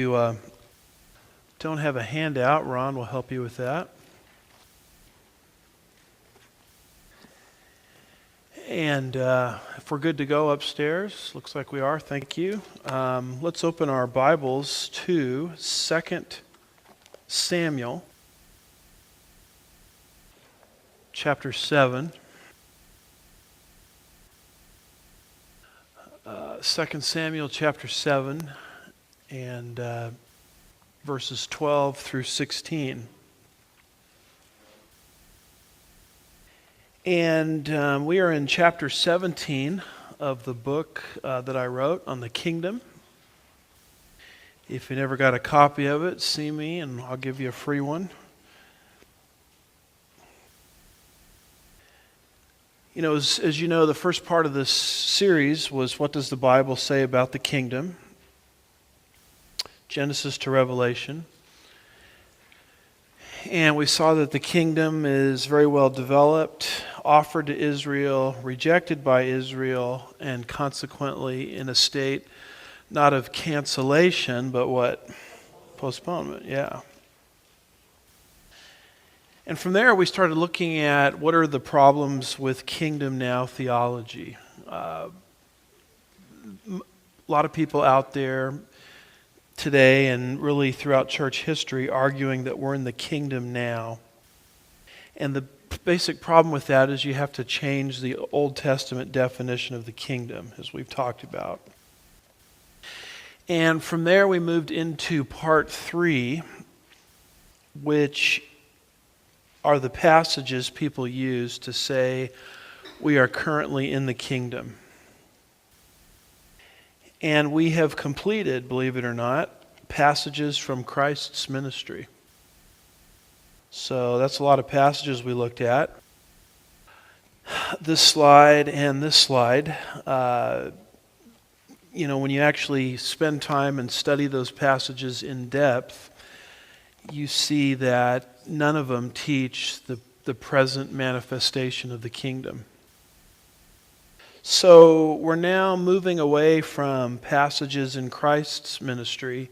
You don't have a handout, Ron will help you with that. And if we're good to go upstairs, looks like we are, thank you. Let's open our Bibles to 2 Samuel, chapter 7. 2 Samuel chapter 7 and verses 12 through 16. And we are in chapter 17 of the book that I wrote on the kingdom. If you never got a copy of it, see me and I'll give you a free one. You know, as you know, the first part of this series was what does the Bible say about the kingdom? Genesis to Revelation. And we saw that the kingdom is very well developed, offered to Israel, rejected by Israel, and consequently in a state not of cancellation, but what? Postponement, yeah. And from there we started looking at what are the problems with kingdom now theology. A lot of people out there today and really throughout church history arguing that we're in the kingdom now. And the basic problem with that is you have to change the Old Testament definition of the kingdom, as we've talked about. And from there we moved into part 3, which are the passages people use to say we are currently in the kingdom. And we have completed, believe it or not, passages from Christ's ministry. So that's a lot of passages we looked at. This slide and this slide, when you actually spend time and study those passages in depth, you see that none of them teach the present manifestation of the kingdom. So we're now moving away from passages in Christ's ministry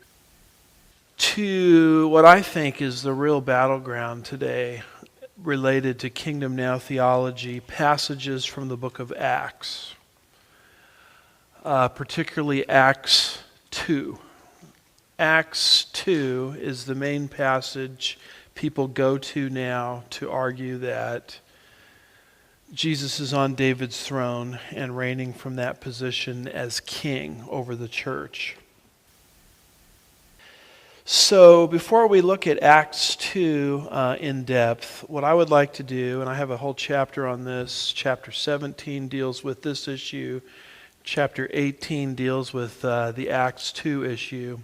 to what I think is the real battleground today related to kingdom now theology, passages from the book of Acts, particularly Acts 2. Acts 2 is the main passage people go to now to argue that Jesus is on David's throne and reigning from that position as king over the church. So before we look at Acts 2 in depth, what I would like to do, and I have a whole chapter on this, chapter 17 deals with this issue, chapter 18 deals with the Acts 2 issue.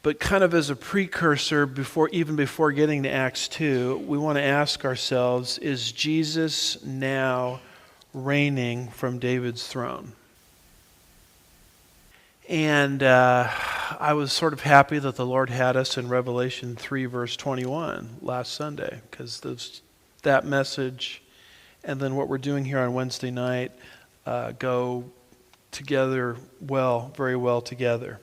But kind of as a precursor, before getting to Acts 2, we want to ask ourselves, is Jesus now reigning from David's throne? And I was sort of happy that the Lord had us in Revelation 3, verse 21 last Sunday, because that message and then what we're doing here on Wednesday night go together well, very well together.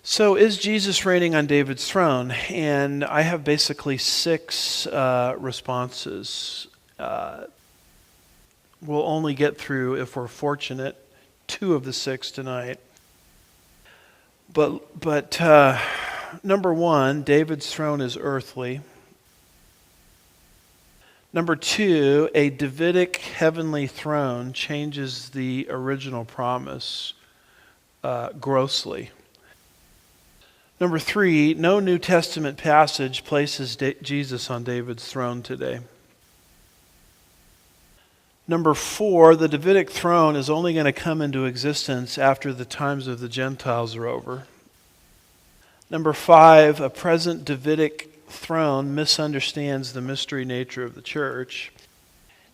So is Jesus reigning on David's throne? And I have basically 6 responses. We'll only get through, if we're fortunate, 2 of the 6 tonight. But number 1, David's throne is earthly. Number 2, a Davidic heavenly throne changes the original promise grossly. Number 3, no New Testament passage places Jesus on David's throne today. Number 4, the Davidic throne is only going to come into existence after the times of the Gentiles are over. Number 5, a present Davidic throne misunderstands the mystery nature of the church.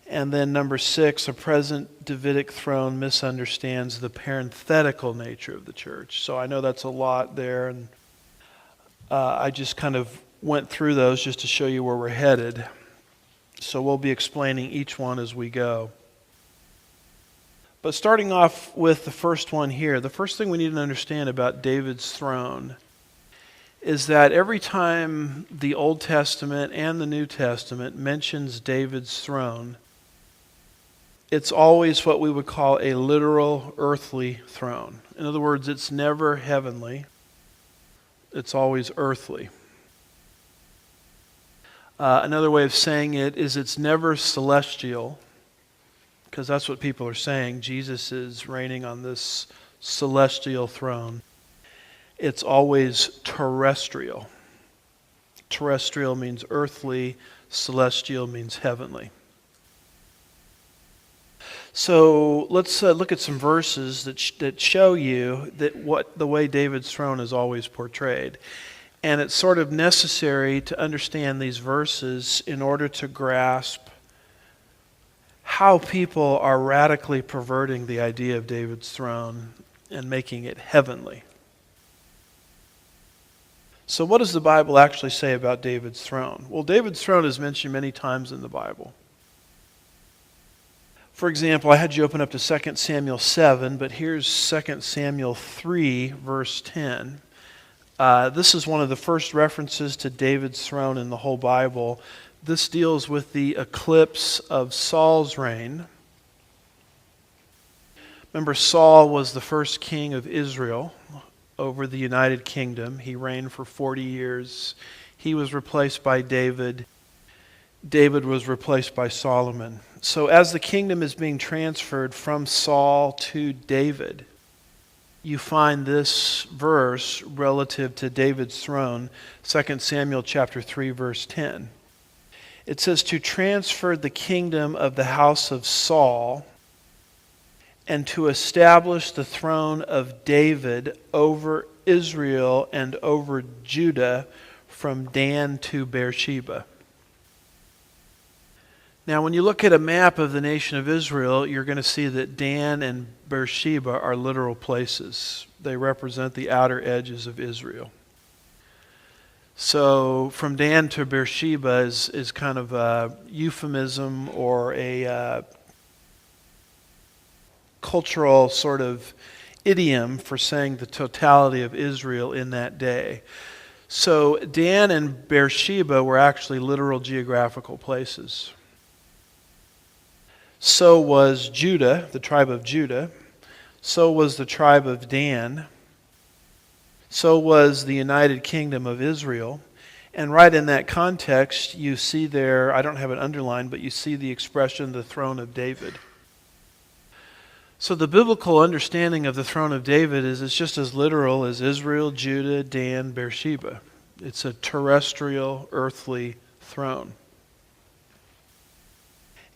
And then number 6, a present Davidic throne misunderstands the parenthetical nature of the church. So I know that's a lot there, and I just kind of went through those just to show you where we're headed. So we'll be explaining each one as we go. But starting off with the first one here, the first thing we need to understand about David's throne is that every time the Old Testament and the New Testament mentions David's throne, it's always what we would call a literal earthly throne. In other words, it's never heavenly. It's always earthly. Another way of saying it is it's never celestial, because that's what people are saying. Jesus is reigning on this celestial throne. It's always terrestrial. Terrestrial means earthly, celestial means heavenly. So let's look at some verses that show you that what the way David's throne is always portrayed. And it's sort of necessary to understand these verses in order to grasp how people are radically perverting the idea of David's throne and making it heavenly. So what does the Bible actually say about David's throne? Well, David's throne is mentioned many times in the Bible. For example, I had you open up to 2 Samuel 7, but here's 2 Samuel 3, verse 10. This is one of the first references to David's throne in the whole Bible. This deals with the eclipse of Saul's reign. Remember, Saul was the first king of Israel over the United Kingdom. He reigned for 40 years. He was replaced by David. David was replaced by Solomon. So as the kingdom is being transferred from Saul to David, you find this verse relative to David's throne, 2 Samuel chapter 3, verse 10. It says, to transfer the kingdom of the house of Saul and to establish the throne of David over Israel and over Judah from Dan to Beersheba. Now, when you look at a map of the nation of Israel, you're going to see that Dan and Beersheba are literal places. They represent the outer edges of Israel. So, from Dan to Beersheba is kind of a euphemism or a cultural sort of idiom for saying the totality of Israel in that day. So, Dan and Beersheba were actually literal geographical places. So was Judah, the tribe of Judah. So was the tribe of Dan. So was the United Kingdom of Israel. And right in that context, you see there, I don't have it underlined, but you see the expression, the throne of David. So the biblical understanding of the throne of David is it's just as literal as Israel, Judah, Dan, Beersheba. It's a terrestrial, earthly throne.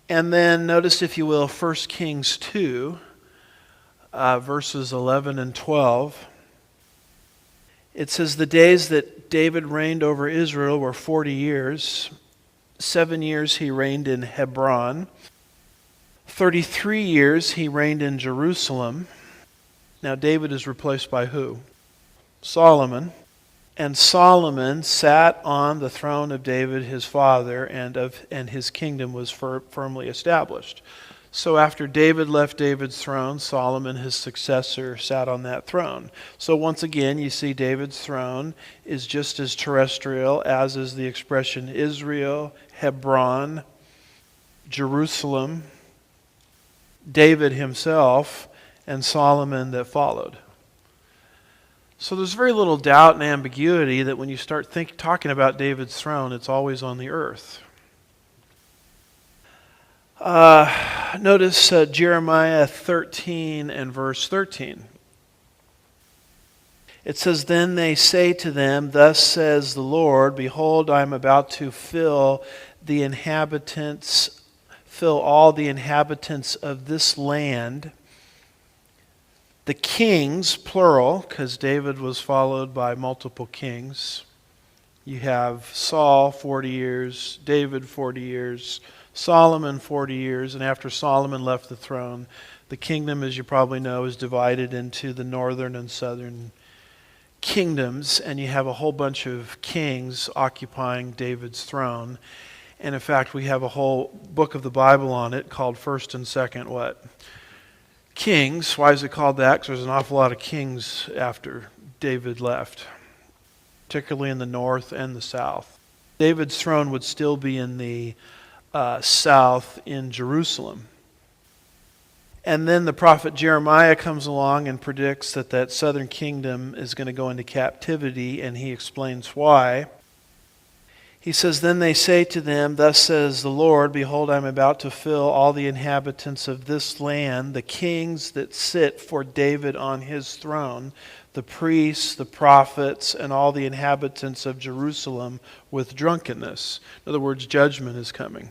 And then notice, if you will, 1 Kings 2, verses 11 and 12. It says, the days that David reigned over Israel were 40 years. 7 years he reigned in Hebron. 33 years he reigned in Jerusalem. Now David is replaced by who? Solomon. And Solomon sat on the throne of David his father, and his kingdom was firmly established. So after David left David's throne, Solomon, his successor, sat on that throne. So once again, you see David's throne is just as terrestrial as is the expression Israel, Hebron, Jerusalem, David himself, and Solomon that followed. So there's very little doubt and ambiguity that when you start talking about David's throne, it's always on the earth. Notice Jeremiah 13 and verse 13. It says, then they say to them, thus says the Lord, behold, I am about to fill all the inhabitants of this land. The kings, plural, because David was followed by multiple kings. You have Saul 40 years, David 40 years, Solomon 40 years, and after Solomon left the throne, the kingdom, as you probably know, is divided into the northern and southern kingdoms, and you have a whole bunch of kings occupying David's throne. And in fact, we have a whole book of the Bible on it called 1st and 2nd what? kings. Why is it called that? Because there's an awful lot of kings after David left, particularly in the north and the south. David's throne would still be in the south in Jerusalem. And then the prophet Jeremiah comes along and predicts that that southern kingdom is going to go into captivity, and he explains why. He says, "Then they say to them, Thus says the Lord, Behold, I am about to fill all the inhabitants of this land, the kings that sit for David on his throne, the priests, the prophets, and all the inhabitants of Jerusalem with drunkenness." In other words, judgment is coming.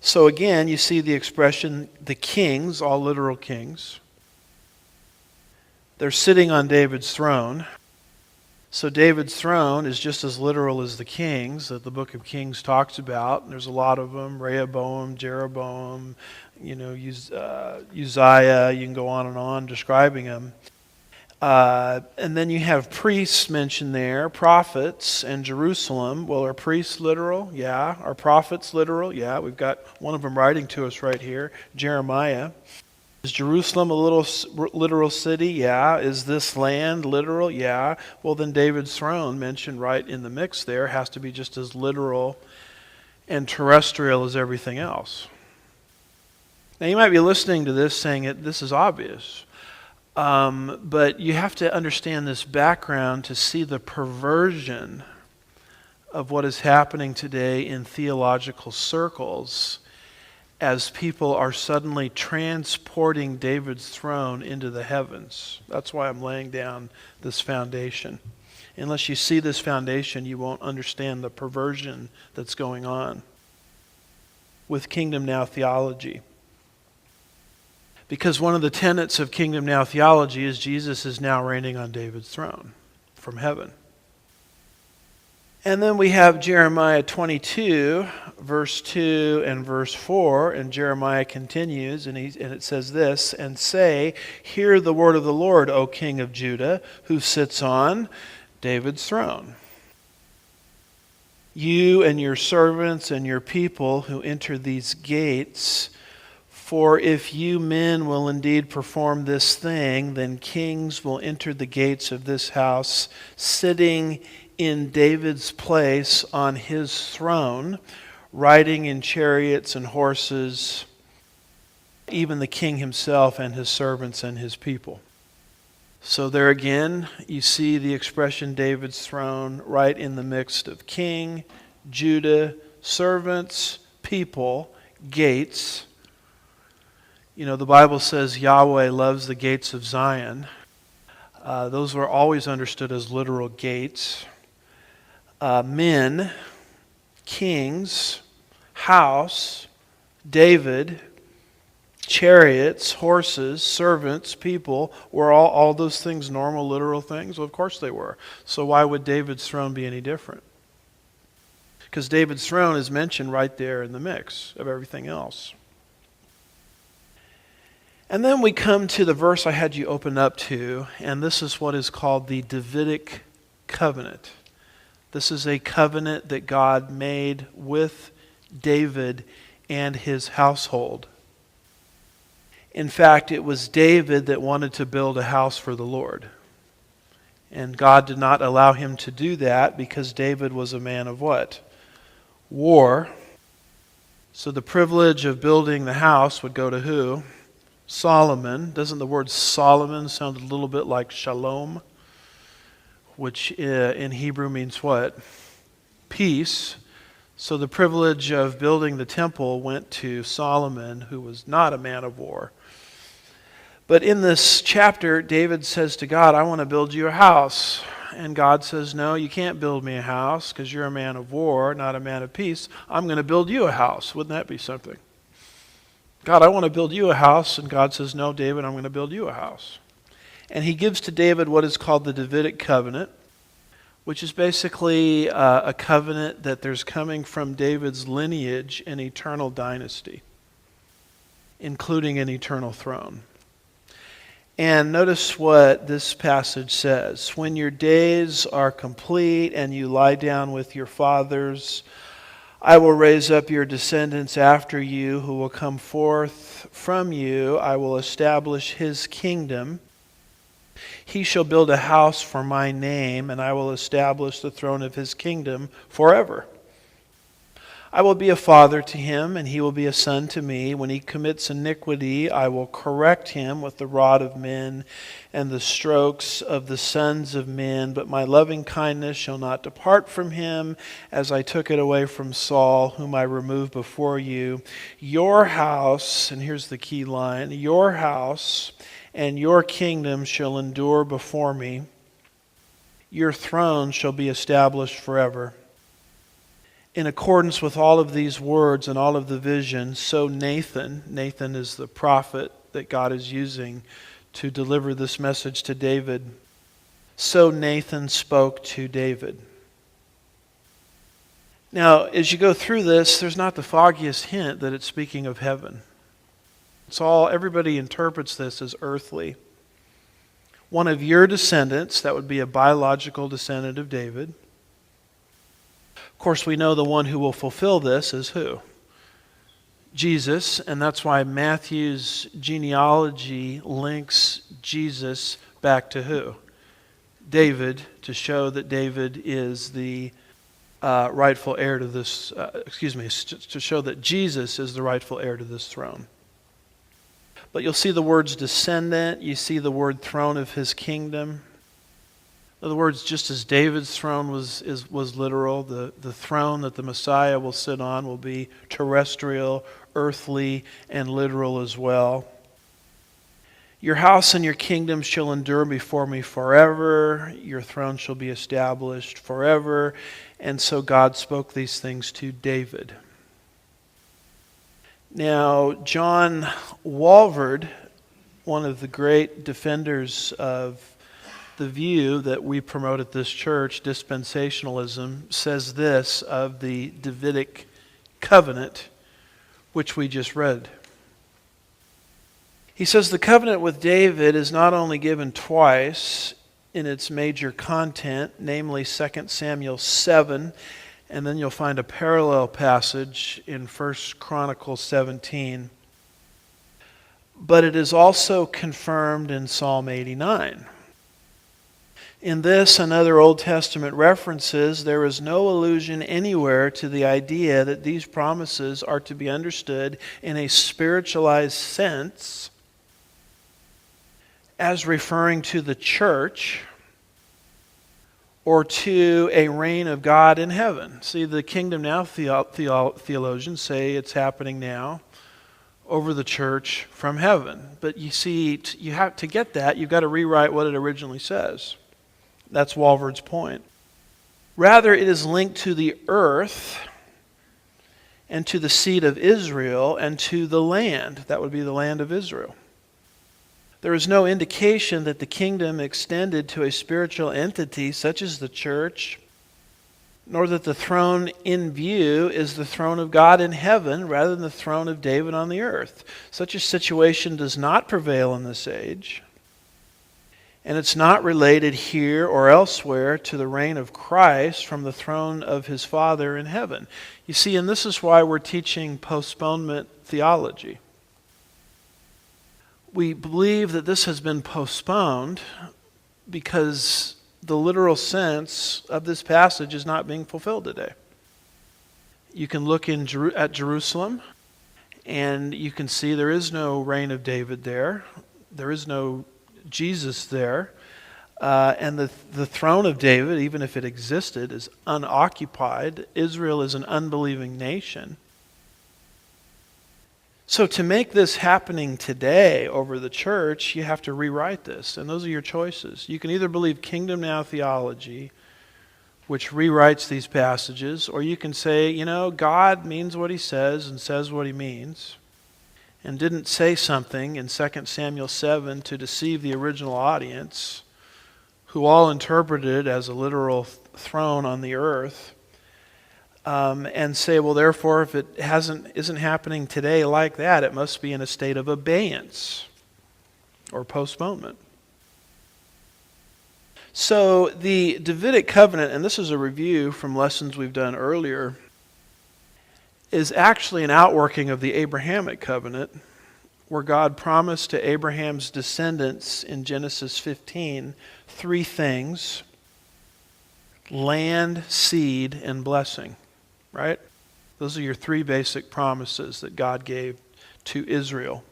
So again, you see the expression, the kings, all literal kings. They're sitting on David's throne. So David's throne is just as literal as the kings that the book of Kings talks about. There's a lot of them: Rehoboam, Jeroboam, Uzziah. You can go on describing them. And then you have priests mentioned there, prophets, and Jerusalem. Well, are priests literal? Yeah. Are prophets literal? Yeah. We've got one of them writing to us right here, Jeremiah. Is Jerusalem a literal city? Yeah. Is this land literal? Yeah. Well, then David's throne, mentioned right in the mix there, has to be just as literal and terrestrial as everything else. Now, you might be listening to this saying this is obvious. But you have to understand this background to see the perversion of what is happening today in theological circles as people are suddenly transporting David's throne into the heavens. That's why I'm laying down this foundation. Unless you see this foundation, you won't understand the perversion that's going on with Kingdom Now theology. Because one of the tenets of Kingdom Now theology is Jesus is now reigning on David's throne from heaven. And then we have Jeremiah 22, verse 2 and verse 4, and Jeremiah continues, and it says this, "And say, Hear the word of the Lord, O King of Judah, who sits on David's throne. You and your servants and your people who enter these gates, for if you men will indeed perform this thing, then kings will enter the gates of this house, sitting in David's place on his throne, riding in chariots and horses, even the king himself and his servants and his people." So there again, you see the expression David's throne right in the midst of king, Judah, servants, people, gates. The Bible says Yahweh loves the gates of Zion. Those were always understood as literal gates. Men, kings, house, David, chariots, horses, servants, people, were all those things normal, literal things? Well, of course they were. So why would David's throne be any different? Because David's throne is mentioned right there in the mix of everything else. And then we come to the verse I had you open up to, and this is what is called the Davidic Covenant. This is a covenant that God made with David and his household. In fact, it was David that wanted to build a house for the Lord. And God did not allow him to do that because David was a man of what? War. So the privilege of building the house would go to who? Solomon. Doesn't the word Solomon sound a little bit like shalom? Which in Hebrew means what? Peace. So the privilege of building the temple went to Solomon, who was not a man of war. But in this chapter, David says to God, I want to build you a house. And God says, no, you can't build me a house because you're a man of war, not a man of peace. I'm going to build you a house. Wouldn't that be something? God, I want to build you a house. And God says, no, David, I'm going to build you a house. And he gives to David what is called the Davidic Covenant, which is basically a covenant that there's coming from David's lineage an eternal dynasty, including an eternal throne. And notice what this passage says. When your days are complete and you lie down with your fathers, I will raise up your descendants after you who will come forth from you. I will establish his kingdom. He shall build a house for my name, and I will establish the throne of his kingdom forever. I will be a father to him, and he will be a son to me. When he commits iniquity, I will correct him with the rod of men and the strokes of the sons of men. But my loving kindness shall not depart from him, as I took it away from Saul, whom I removed before you. Your house, and here's the key line, your house and your kingdom shall endure before me. Your throne shall be established forever. In accordance with all of these words and all of the visions, so Nathan is the prophet that God is using to deliver this message to David. So Nathan spoke to David. Now, as you go through this, there's not the foggiest hint that it's speaking of heaven. Everybody interprets this as earthly. One of your descendants, that would be a biological descendant of David. Of course, we know the one who will fulfill this is who? Jesus, and that's why Matthew's genealogy links Jesus back to who? David, to show that David is the rightful heir to this, to show that Jesus is the rightful heir to this throne. But you'll see the words descendant, you see the word throne of his kingdom. In other words, just as David's throne was literal, the throne that the Messiah will sit on will be terrestrial, earthly, and literal as well. Your house and your kingdom shall endure before me forever. Your throne shall be established forever. And so God spoke these things to David. Now, John Walvoord, one of the great defenders of the view that we promote at this church, dispensationalism, says this of the Davidic Covenant, which we just read. He says the covenant with David is not only given twice in its major content, namely 2 Samuel 7, and then you'll find a parallel passage in 1 Chronicles 17, but it is also confirmed in Psalm 89. In this and other Old Testament references, there is no allusion anywhere to the idea that these promises are to be understood in a spiritualized sense as referring to the church or to a reign of God in heaven. See, the kingdom now theologians say it's happening now over the church from heaven. But you see, you have to get that, you've got to rewrite what it originally says. That's Walvoord's point. Rather, it is linked to the earth and to the seed of Israel and to the land. That would be the land of Israel. There is no indication that the kingdom extended to a spiritual entity such as the church, nor that the throne in view is the throne of God in heaven rather than the throne of David on the earth. Such a situation does not prevail in this age. And it's not related here or elsewhere to the reign of Christ from the throne of his Father in heaven. You see, and this is why we're teaching postponement theology. We believe that this has been postponed because the literal sense of this passage is not being fulfilled today. You can look at Jerusalem and you can see there is no reign of David there. There is no Jesus there, and the throne of David, even if it existed, is unoccupied. Israel is an unbelieving nation. So to make this happening today over the church, you have to rewrite this, and those are your choices. You can either believe kingdom now theology, which rewrites these passages, or you can say, God means what he says and says what he means, and didn't say something in 2 Samuel 7 to deceive the original audience, who all interpreted it as a literal throne on the earth, and say, well, therefore, if it isn't happening today like that, it must be in a state of abeyance or postponement. So the Davidic Covenant, and this is a review from lessons we've done earlier, is actually an outworking of the Abrahamic Covenant, where God promised to Abraham's descendants in Genesis 15 three things: land, seed, and blessing. Right? Those are your three basic promises that God gave to Israel.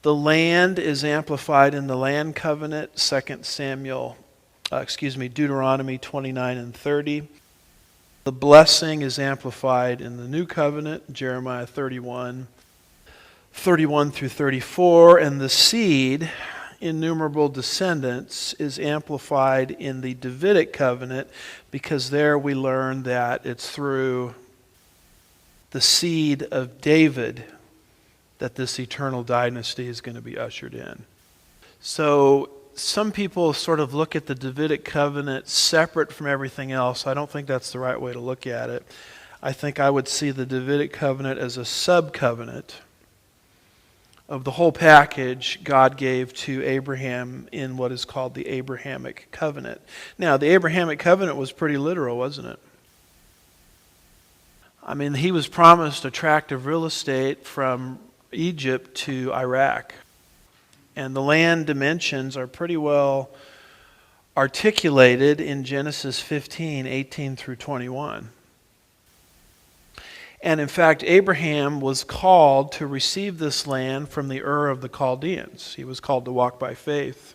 The land is amplified in the land covenant, Deuteronomy 29 and 30. The blessing is amplified in the new covenant, Jeremiah 31 through 34. And the seed, innumerable descendants, is amplified in the Davidic covenant, because there we learn that it's through the seed of David that this eternal dynasty is going to be ushered in. So some people sort of look at the Davidic covenant separate from everything else. I don't think that's the right way to look at it. I think I would see the Davidic covenant as a sub-covenant of the whole package God gave to Abraham in what is called the Abrahamic Covenant. Now, the Abrahamic Covenant was pretty literal, wasn't it? I mean, he was promised a tract of real estate from Egypt to Iraq. And the land dimensions are pretty well articulated in Genesis 15, 18 through 21. And in fact, Abraham was called to receive this land from the Ur of the Chaldeans. He was called to walk by faith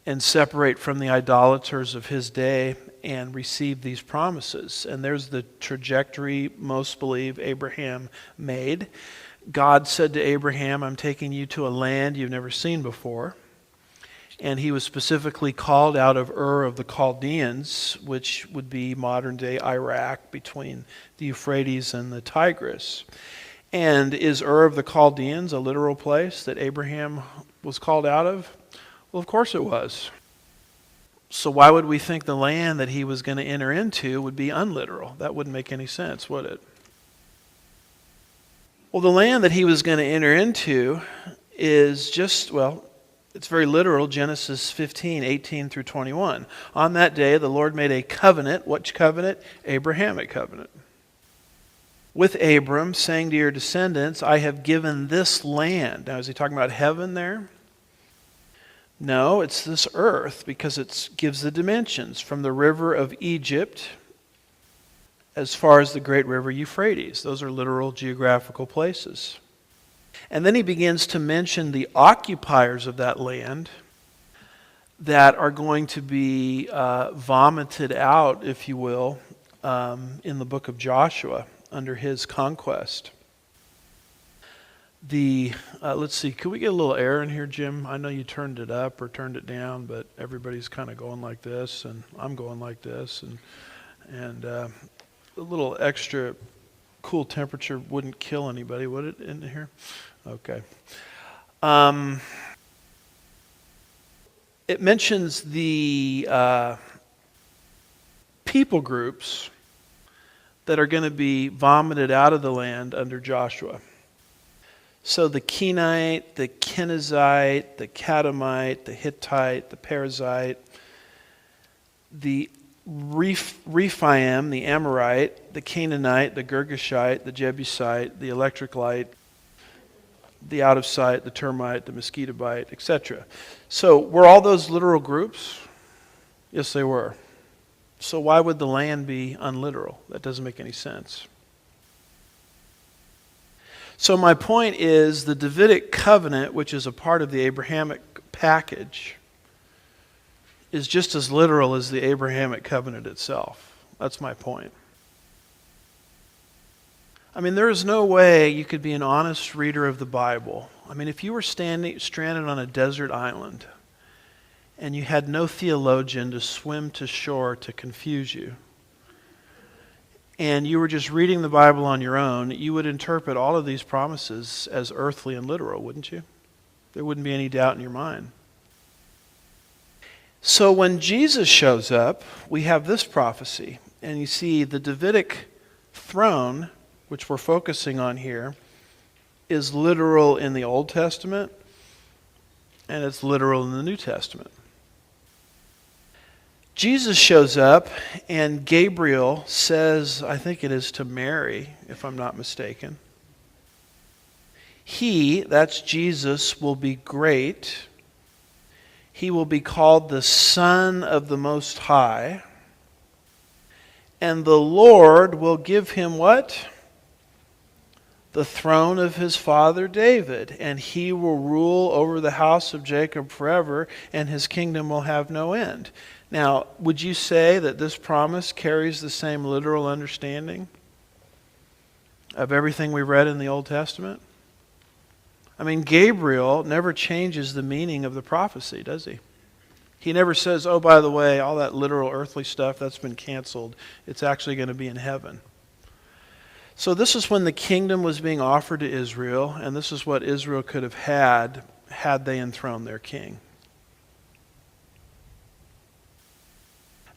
and separate from the idolaters of his day and receive these promises. And there's the trajectory most believe Abraham made. God said to Abraham, I'm taking you to a land you've never seen before. And he was specifically called out of Ur of the Chaldeans, which would be modern-day Iraq, between the Euphrates and the Tigris. And is Ur of the Chaldeans a literal place that Abraham was called out of? Well, of course it was. So why would we think the land that he was going to enter into would be unliteral? That wouldn't make any sense, would it? Well, the land that he was going to enter into is just, it's very literal, Genesis 15, 18 through 21. On that day, the Lord made a covenant. Which covenant? Abrahamic covenant. With Abram, saying to your descendants, I have given this land. Now, is he talking about heaven there? No, it's this earth, because it gives the dimensions from the river of Egypt as far as the great river Euphrates. Those are literal geographical places. And then he begins to mention the occupiers of that land that are going to be vomited out, if you will, in the book of Joshua under his conquest. Let's see, could we get a little air in here, Jim? I know you turned it up or turned it down, but everybody's kind of going like this, and I'm going like this, and a little extra cool temperature wouldn't kill anybody, would it, in here? Okay. It mentions the people groups that are going to be vomited out of the land under Joshua. So the Kenite, the Kenizzite, the Catamite, the Hittite, the Perizzite, the Rephaim, the Amorite, the Canaanite, the Girgashite, the Jebusite, the Electricite, the Out of Sight, the Termite, the Mosquitobite, etc. So were all those literal groups? Yes, they were. So why would the land be unliteral? That doesn't make any sense. So my point is the Davidic Covenant, which is a part of the Abrahamic package, is just as literal as the Abrahamic Covenant itself. That's my point. I mean, there is no way you could be an honest reader of the Bible. I mean, if you were stranded on a desert island and you had no theologian to swim to shore to confuse you, and you were just reading the Bible on your own, you would interpret all of these promises as earthly and literal, wouldn't you? There wouldn't be any doubt in your mind. So when Jesus shows up, we have this prophecy. And you see the Davidic throne, which we're focusing on here, is literal in the Old Testament, and it's literal in the New Testament. Jesus shows up, and Gabriel says, I think it is to Mary, if I'm not mistaken, he, that's Jesus, will be great. He will be called the Son of the Most High. And the Lord will give him what? The throne of his father David. And he will rule over the house of Jacob forever, and his kingdom will have no end. Now, would you say that this promise carries the same literal understanding of everything we read in the Old Testament? I mean, Gabriel never changes the meaning of the prophecy, does he? He never says, oh, by the way, all that literal earthly stuff, that's been canceled. It's actually going to be in heaven. So this is when the kingdom was being offered to Israel, and this is what Israel could have had they enthroned their king.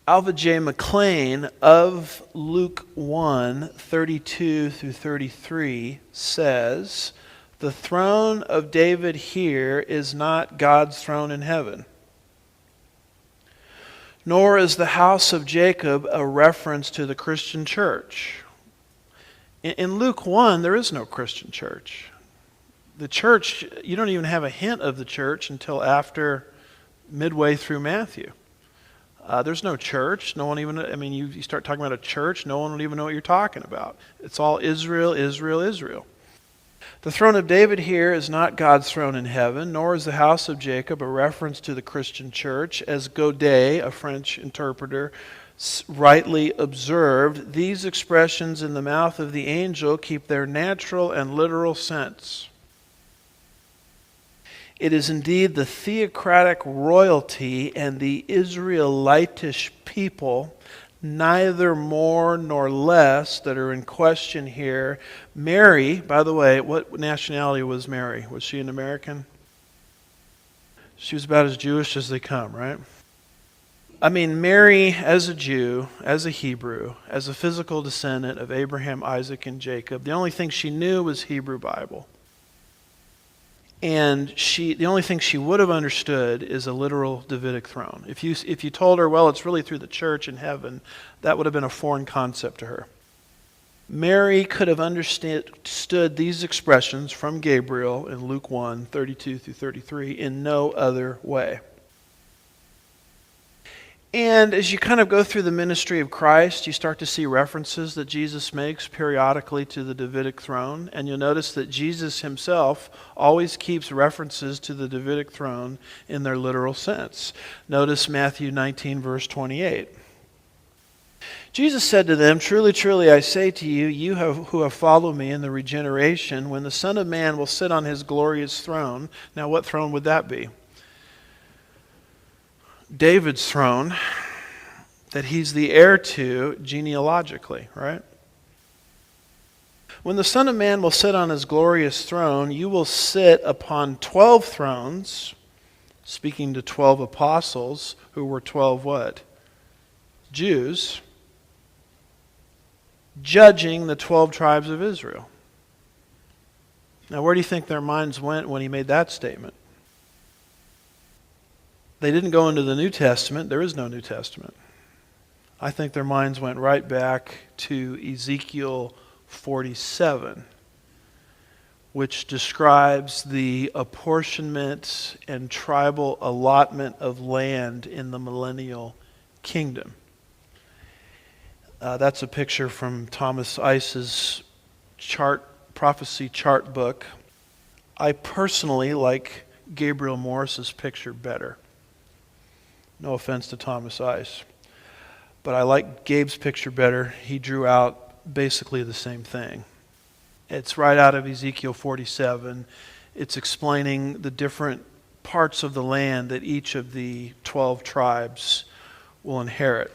Alva J. McLean of Luke 1, 32 through 33 says, the throne of David here is not God's throne in heaven, nor is the house of Jacob a reference to the Christian church. In Luke 1, there is no Christian church. The church, you don't even have a hint of the church until after midway through Matthew. There's no church. No one even, you start talking about a church, no one will even know what you're talking about. It's all Israel, Israel, Israel. The throne of David here is not God's throne in heaven, nor is the house of Jacob a reference to the Christian church. As Godet, a French interpreter, rightly observed, these expressions in the mouth of the angel keep their natural and literal sense. It is indeed the theocratic royalty and the Israelitish people, neither more nor less, that are in question here. Mary, by the way, what nationality was Mary? Was she an American? She was about as Jewish as they come, right? Mary as a Jew, as a Hebrew, as a physical descendant of Abraham, Isaac, and Jacob, the only thing she knew was Hebrew Bible. And the only thing she would have understood is a literal Davidic throne. If you told her, well, it's really through the church in heaven, that would have been a foreign concept to her. Mary could have understood these expressions from Gabriel in Luke 1, 32 through 33 in no other way. And as you kind of go through the ministry of Christ, you start to see references that Jesus makes periodically to the Davidic throne. And you'll notice that Jesus himself always keeps references to the Davidic throne in their literal sense. Notice Matthew 19, verse 28. Jesus said to them, truly, truly, I say to you, who have followed me in the regeneration, when the Son of Man will sit on his glorious throne. Now, what throne would that be? David's throne, that he's the heir to genealogically, right? When the Son of Man will sit on his glorious throne, you will sit upon 12 thrones, speaking to 12 apostles, who were 12 what? Jews, judging the 12 tribes of Israel. Now, where do you think their minds went when he made that statement? They didn't go into the New Testament. There is no New Testament. I think their minds went right back to Ezekiel 47, which describes the apportionment and tribal allotment of land in the millennial kingdom. That's a picture from Thomas Ice's prophecy chart book. I personally like Gabriel Morris's picture better. No offense to Thomas Ice. But I like Gabe's picture better. He drew out basically the same thing. It's right out of Ezekiel 47. It's explaining the different parts of the land that each of the 12 tribes will inherit.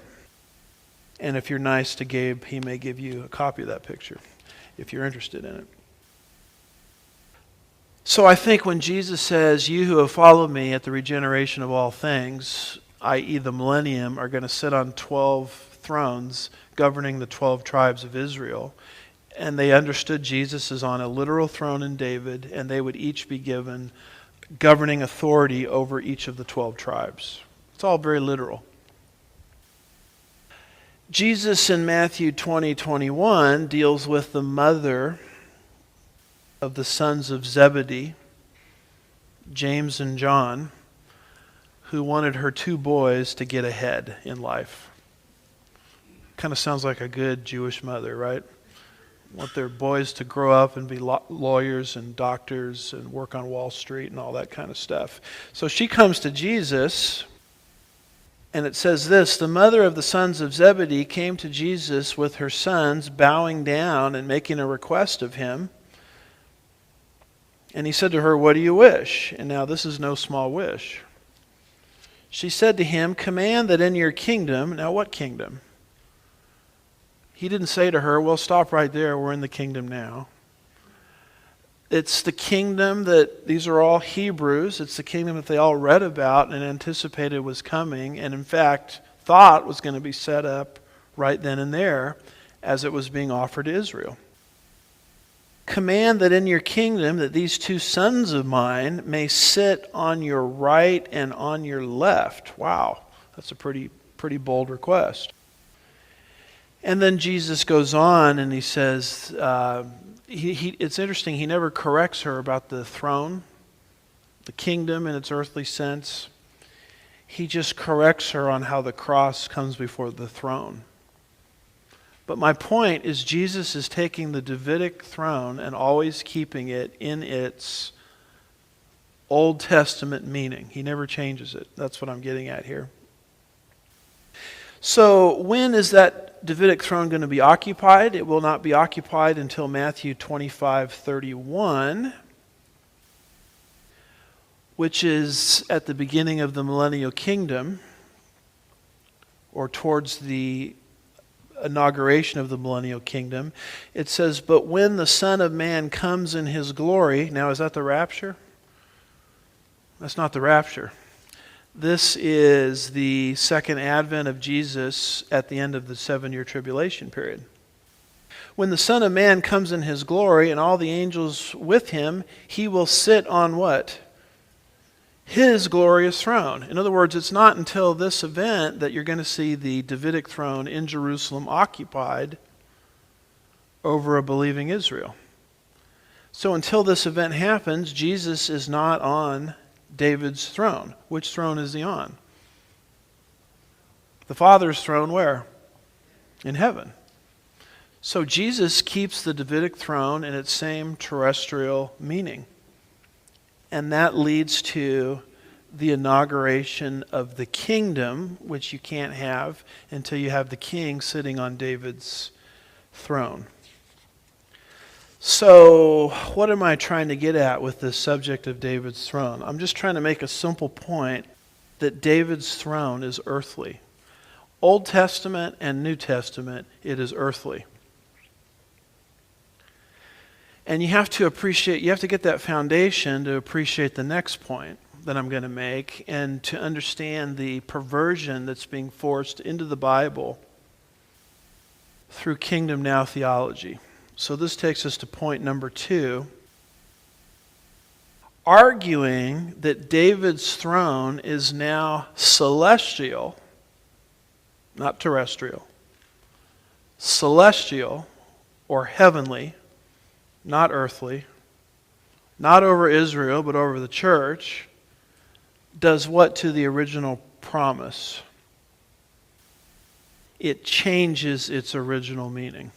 And if you're nice to Gabe, he may give you a copy of that picture if you're interested in it. So I think when Jesus says, you who have followed me at the regeneration of all things, i.e. the millennium, are going to sit on 12 thrones governing the 12 tribes of Israel. And they understood Jesus is on a literal throne in David, and they would each be given governing authority over each of the 12 tribes. It's all very literal. Jesus in Matthew 20:21 deals with the mother of the sons of Zebedee, James and John, who wanted her two boys to get ahead in life. Kind of sounds like a good Jewish mother, right? Want their boys to grow up and be lawyers and doctors and work on Wall Street and all that kind of stuff. So she comes to Jesus, and it says this: the mother of the sons of Zebedee came to Jesus with her sons, bowing down and making a request of him. And he said to her, "What do you wish?" And now this is no small wish. She said to him, "Command that in your kingdom..." Now what kingdom? He didn't say to her, "Well, stop right there, we're in the kingdom now." It's the kingdom that, these are all Hebrews, it's the kingdom that they all read about and anticipated was coming, and in fact thought was going to be set up right then and there as it was being offered to Israel. Command that in your kingdom that these two sons of mine may sit on your right and on your left. Wow, that's a pretty bold request. And then Jesus goes on and he says, it's interesting, he never corrects her about the throne, the kingdom in its earthly sense. He just corrects her on how the cross comes before the throne. But my point is, Jesus is taking the Davidic throne and always keeping it in its Old Testament meaning. He never changes it. That's what I'm getting at here. So when is that Davidic throne going to be occupied? It will not be occupied until Matthew 25:31, which is at the beginning of the millennial kingdom, or towards the inauguration of the millennial kingdom. It says, "But when the Son of Man comes in his glory..." Now, is that the rapture? That's not the rapture. This is the second advent of Jesus at the end of the 7-year tribulation period. "When the Son of Man comes in his glory and all the angels with him, he will sit on" what? His glorious throne. In other words, it's not until this event that you're going to see the Davidic throne in Jerusalem occupied over a believing Israel. So until this event happens, Jesus is not on David's throne. Which throne is he on? The Father's throne where? In heaven. So Jesus keeps the Davidic throne in its same terrestrial meaning. And that leads to the inauguration of the kingdom, which you can't have until you have the king sitting on David's throne. So, what am I trying to get at with this subject of David's throne? I'm just trying to make a simple point that David's throne is earthly. Old Testament and New Testament, it is earthly. And you have to get that foundation to appreciate the next point that I'm going to make, and to understand the perversion that's being forced into the Bible through Kingdom Now theology. So this takes us to point number 2. Arguing that David's throne is now celestial, not terrestrial, celestial or heavenly, not earthly, not over Israel but over the church, does what to the original promise? It changes its original meaning.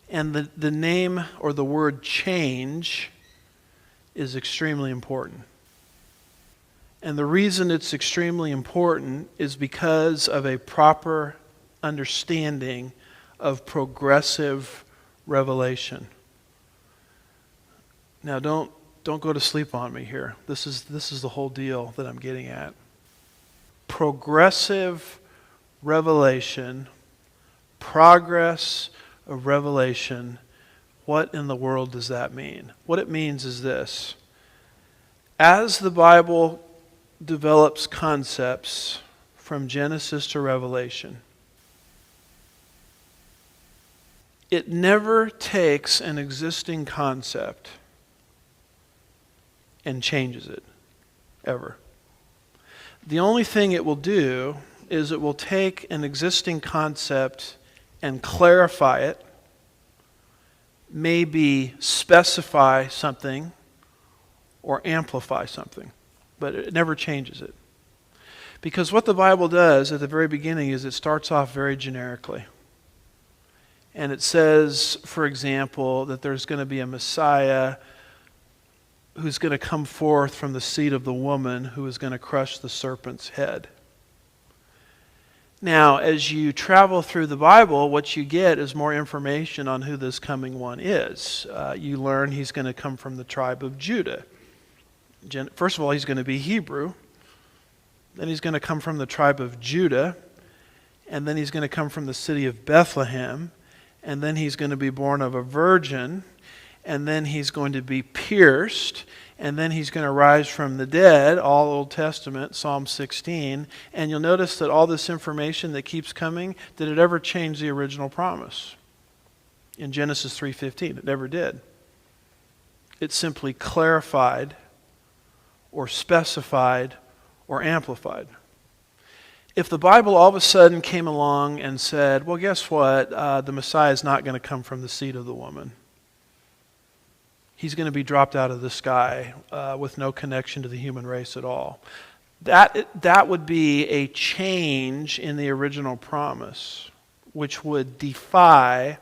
And the name or the word change is extremely important. And the reason it's extremely important is because of a proper understanding of progressive revelation. Now don't go to sleep on me here. This is the whole deal that I'm getting at. Progressive revelation, progress of revelation. What in the world does that mean? What it means is this: as the Bible develops concepts from Genesis to Revelation, it never takes an existing concept and changes it, ever. The only thing it will do is it will take an existing concept and clarify it, maybe specify something or amplify something, but it never changes it. Because what the Bible does at the very beginning is it starts off very generically. And it says, for example, that there's going to be a Messiah who's going to come forth from the seed of the woman who is going to crush the serpent's head. Now, as you travel through the Bible, what you get is more information on who this coming one is. You learn he's going to come from the tribe of Judah. First of all, he's going to be Hebrew. Then he's going to come from the tribe of Judah. And then he's going to come from the city of Bethlehem. And then he's going to be born of a virgin. And then he's going to be pierced. And then he's going to rise from the dead, all Old Testament, Psalm 16. And you'll notice that all this information that keeps coming, did it ever change the original promise? In Genesis 3:15, it never did. It simply clarified or specified or amplified. If the Bible all of a sudden came along and said, well, guess what? The Messiah is not going to come from the seed of the woman. He's going to be dropped out of the sky with no connection to the human race at all. That would be a change in the original promise, which would defy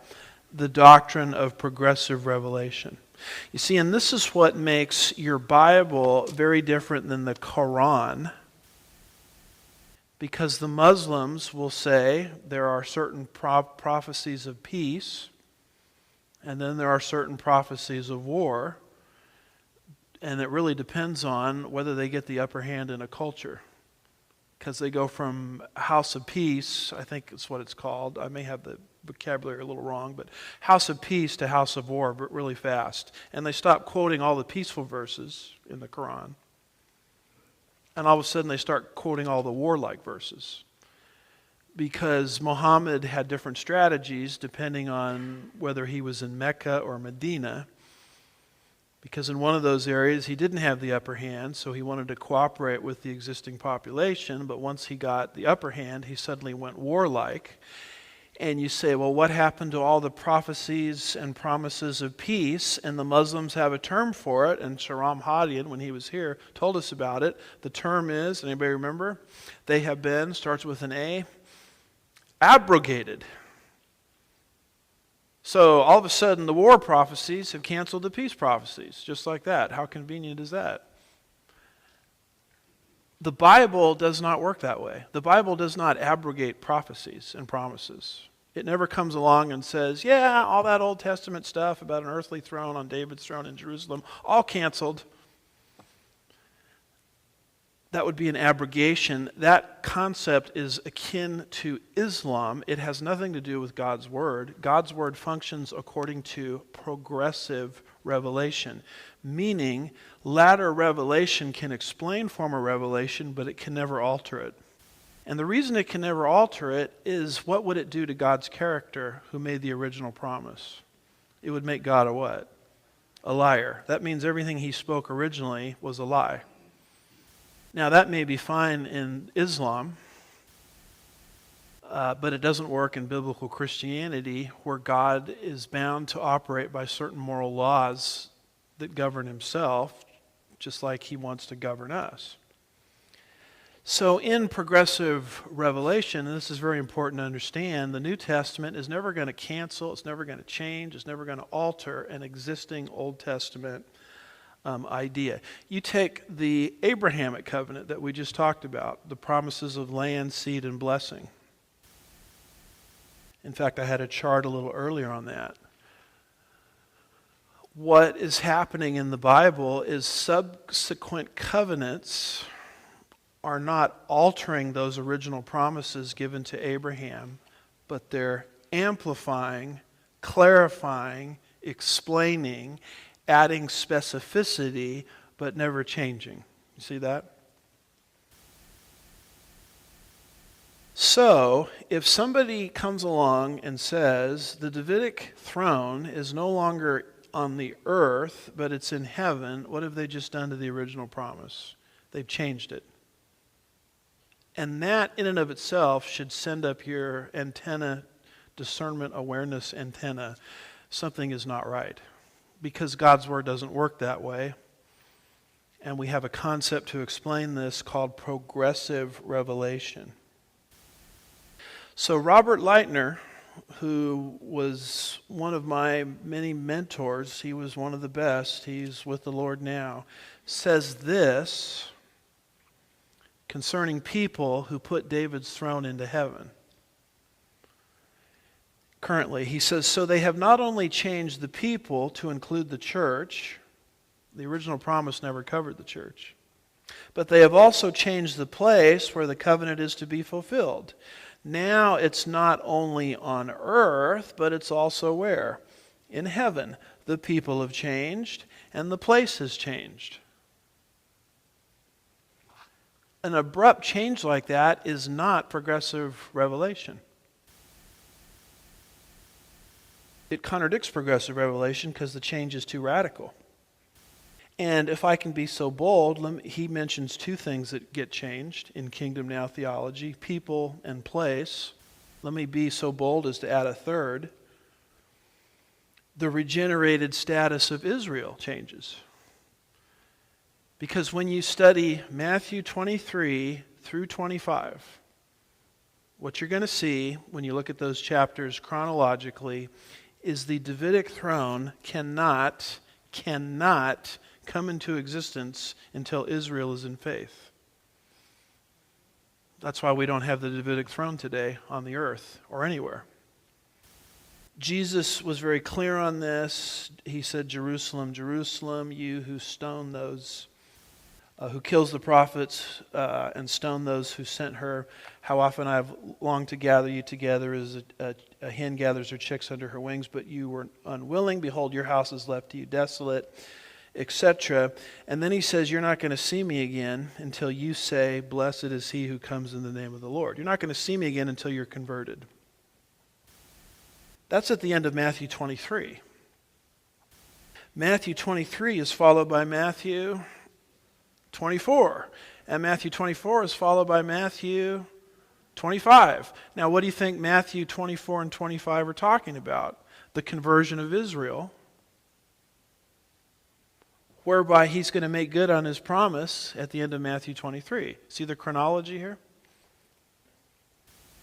the doctrine of progressive revelation. You see, and this is what makes your Bible very different than the Quran, because the Muslims will say there are certain prophecies of peace, and then there are certain prophecies of war, and it really depends on whether they get the upper hand in a culture. Because they go from house of peace, I think it's what it's called. I may have the vocabulary a little wrong, but house of peace to house of war really fast. And they stop quoting all the peaceful verses in the Quran. And all of a sudden they start quoting all the warlike verses. Because Muhammad had different strategies depending on whether he was in Mecca or Medina. Because in one of those areas he didn't have the upper hand, so he wanted to cooperate with the existing population, but once he got the upper hand, he suddenly went warlike. And you say, well, what happened to all the prophecies and promises of peace? And the Muslims have a term for it, and Sharam Hadian, when he was here, told us about it. The term is, anybody remember? They have been, starts with an A, abrogated. So all of a sudden the war prophecies have canceled the peace prophecies, just like that. How convenient is that? The Bible does not work that way. The Bible does not abrogate prophecies and promises. It never comes along and says, yeah, all that Old Testament stuff about an earthly throne on David's throne in Jerusalem, all canceled. That would be an abrogation. That concept is akin to Islam. It has nothing to do with God's Word. God's Word functions according to progressive revelation, meaning latter revelation can explain former revelation, but it can never alter it. And the reason it can never alter it is, what would it do to God's character who made the original promise? It would make God a what? A liar. That means everything he spoke originally was a lie. Now, that may be fine in Islam, but it doesn't work in biblical Christianity, where God is bound to operate by certain moral laws that govern himself, just like he wants to govern us. So in progressive revelation, and this is very important to understand, the New Testament is never going to cancel, it's never going to change, it's never going to alter an existing Old Testament idea. You take the Abrahamic Covenant that we just talked about, the promises of land, seed, and blessing. In fact, I had a chart a little earlier on that. What is happening in the Bible is subsequent covenants are not altering those original promises given to Abraham, but they're amplifying, clarifying, explaining, adding specificity, but never changing. You see that? So, if somebody comes along and says the Davidic throne is no longer on the earth, but it's in heaven, what have they just done to the original promise? They've changed it. And that in and of itself should send up your antenna, discernment, awareness antenna. Something is not right. Because God's Word doesn't work that way. And we have a concept to explain this called progressive revelation. So Robert Lightner, who was one of my many mentors, he was one of the best, he's with the Lord now, says this concerning people who put David's throne into heaven. Currently, he says, so they have not only changed the people to include the church, the original promise never covered the church, but they have also changed the place where the covenant is to be fulfilled. Now it's not only on earth, but it's also where? In heaven. The people have changed, and the place has changed. An abrupt change like that is not progressive revelation. It contradicts progressive revelation because the change is too radical. And if I can be so bold, he mentions two things that get changed in Kingdom Now theology, people and place. Let me be so bold as to add a third. The regenerated status of Israel changes. Because when you study Matthew 23 through 25, what you're going to see when you look at those chapters chronologically is the Davidic throne cannot come into existence until Israel is in faith. That's why we don't have the Davidic throne today on the earth or anywhere. Jesus was very clear on this. He said, Jerusalem, Jerusalem, you who stone those who kills the prophets and stone those who sent her. How often I have longed to gather you together as a hen gathers her chicks under her wings, but you were unwilling. Behold, your house is left to you desolate, etc. And then he says, you're not going to see me again until you say, blessed is he who comes in the name of the Lord. You're not going to see me again until you're converted. That's at the end of Matthew 23. Matthew 23 is followed by Matthew 24. And Matthew 24 is followed by Matthew 25. Now, what do you think Matthew 24 and 25 are talking about? The conversion of Israel, whereby he's going to make good on his promise at the end of Matthew 23. See the chronology here?